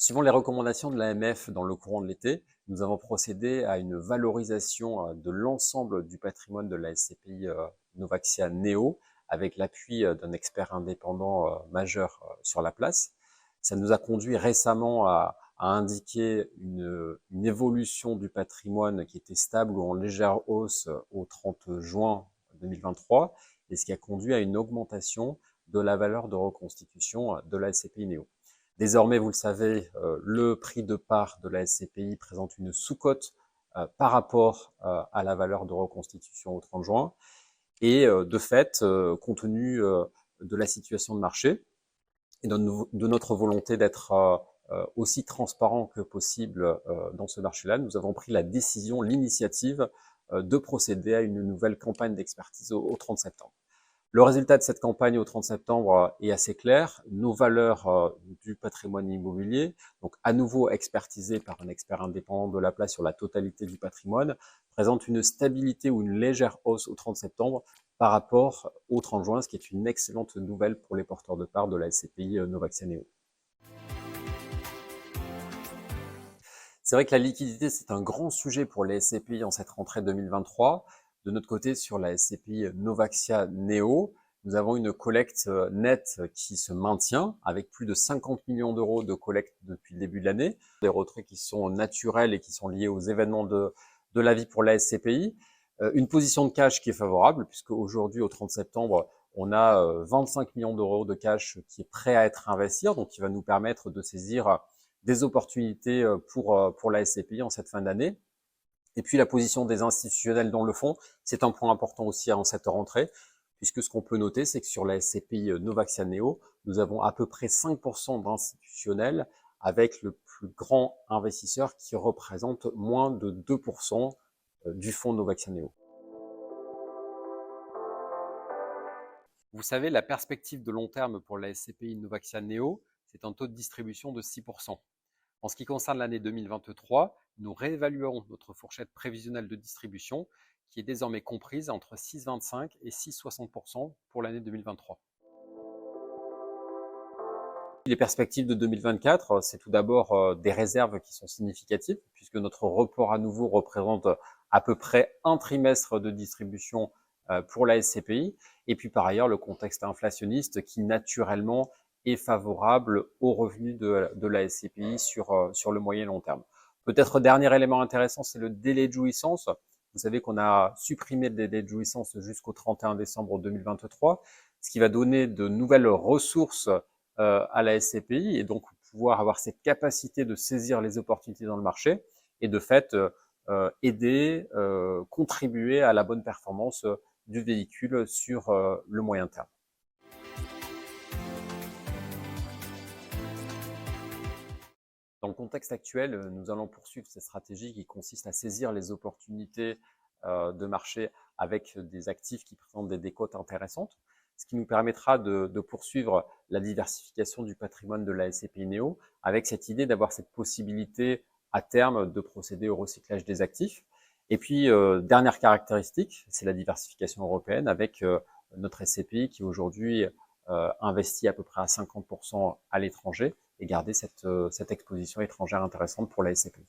Suivant les recommandations de l'AMF dans le courant de l'été, nous avons procédé à une valorisation de l'ensemble du patrimoine de la SCPI Novaxia Neo avec l'appui d'un expert indépendant majeur sur la place. Ça nous a conduit récemment à indiquer une évolution du patrimoine qui était stable ou en légère hausse au 30 juin 2023 et ce qui a conduit à une augmentation de la valeur de reconstitution de la SCPI Neo. Désormais, vous le savez, le prix de part de la SCPI présente une sous-cote par rapport à la valeur de reconstitution au 30 juin. Et de fait, compte tenu de la situation de marché et de notre volonté d'être aussi transparent que possible dans ce marché-là, nous avons pris la décision, l'initiative de procéder à une nouvelle campagne d'expertise au 30 septembre. Le résultat de cette campagne au 30 septembre est assez clair. Nos valeurs du patrimoine immobilier, donc à nouveau expertisées par un expert indépendant de la place sur la totalité du patrimoine, présentent une stabilité ou une légère hausse au 30 septembre par rapport au 30 juin, ce qui est une excellente nouvelle pour les porteurs de parts de la SCPI Novaxia Neo. C'est vrai que la liquidité, c'est un grand sujet pour les SCPI en cette rentrée 2023. De notre côté, sur la SCPI Novaxia Neo, nous avons une collecte nette qui se maintient avec plus de 50 millions d'euros de collecte depuis le début de l'année. Des retraits qui sont naturels et qui sont liés aux événements de la vie pour la SCPI. Une position de cash qui est favorable puisque aujourd'hui, au 30 septembre, on a 25 millions d'euros de cash qui est prêt à être investi, donc qui va nous permettre de saisir des opportunités pour la SCPI en cette fin d'année. Et puis la position des institutionnels dans le fonds, c'est un point important aussi en cette rentrée, puisque ce qu'on peut noter, c'est que sur la SCPI Novaxia Neo, nous avons à peu près 5% d'institutionnels avec le plus grand investisseur qui représente moins de 2% du fonds Novaxia Neo. Vous savez, la perspective de long terme pour la SCPI Novaxia Neo, c'est un taux de distribution de 6%. En ce qui concerne l'année 2023, nous réévaluons notre fourchette prévisionnelle de distribution qui est désormais comprise entre 6,25 et 6,60% pour l'année 2023. Les perspectives de 2024, c'est tout d'abord des réserves qui sont significatives puisque notre report à nouveau représente à peu près un trimestre de distribution pour la SCPI et puis par ailleurs le contexte inflationniste qui naturellement est favorable aux revenus de la SCPI sur le moyen et long terme. Peut-être dernier élément intéressant, c'est le délai de jouissance. Vous savez qu'on a supprimé le délai de jouissance jusqu'au 31 décembre 2023, ce qui va donner de nouvelles ressources à la SCPI et donc pouvoir avoir cette capacité de saisir les opportunités dans le marché et de fait aider, contribuer à la bonne performance du véhicule sur le moyen terme. Dans le contexte actuel, nous allons poursuivre cette stratégie qui consiste à saisir les opportunités de marché avec des actifs qui présentent des décotes intéressantes, ce qui nous permettra de poursuivre la diversification du patrimoine de la SCPI Neo avec cette idée d'avoir cette possibilité à terme de procéder au recyclage des actifs. Et puis, dernière caractéristique, c'est la diversification européenne avec notre SCPI qui aujourd'hui investit à peu près à 50% à l'étranger et garder cette exposition étrangère intéressante pour la SCPI.